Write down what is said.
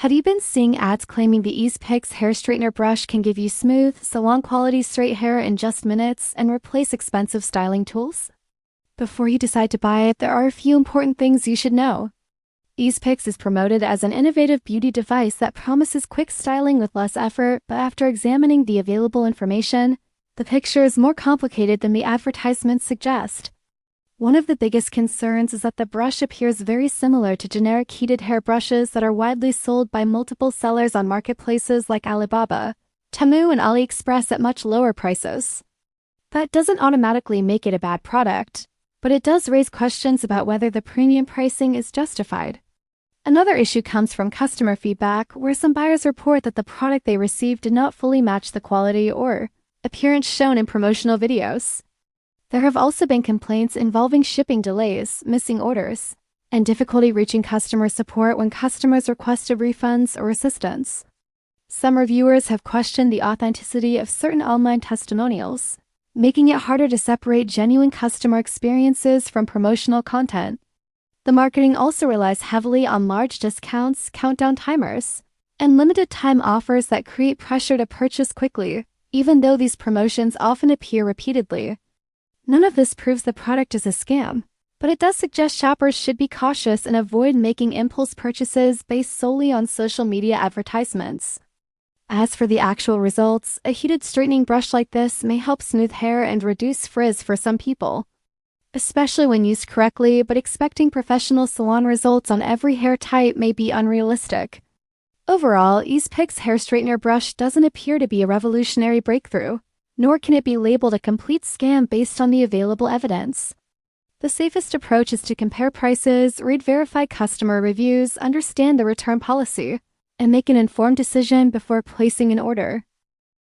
Have you been seeing ads claiming the EasePicks hair straightener brush can give you smooth, salon-quality straight hair in just minutes and replace expensive styling tools? Before you decide to buy it, there are a few important things you should know. EasePicks is promoted as an innovative beauty device that promises quick styling with less effort, but after examining the available information, the picture is more complicated than the advertisements suggest. One of the biggest concerns is that the brush appears very similar to generic heated hair brushes that are widely sold by multiple sellers on marketplaces like Alibaba, Temu, and AliExpress at much lower prices. That doesn't automatically make it a bad product, but it does raise questions about whether the premium pricing is justified. Another issue comes from customer feedback, where some buyers report that the product they received did not fully match the quality or appearance shown in promotional videos. There have also been complaints involving shipping delays, missing orders, and difficulty reaching customer support when customers requested refunds or assistance. Some reviewers have questioned the authenticity of certain online testimonials, making it harder to separate genuine customer experiences from promotional content. The marketing also relies heavily on large discounts, countdown timers, and limited-time offers that create pressure to purchase quickly, even though these promotions often appear repeatedly. None of this proves the product is a scam, but it does suggest shoppers should be cautious and avoid making impulse purchases based solely on social media advertisements. As for the actual results, a heated straightening brush like this may help smooth hair and reduce frizz for some people, especially when used correctly, but expecting professional salon results on every hair type may be unrealistic. Overall, EasePicks hair straightener brush doesn't appear to be a revolutionary breakthrough, nor can it be labeled a complete scam based on the available evidence. The safest approach is to compare prices, read verified customer reviews, understand the return policy, and make an informed decision before placing an order.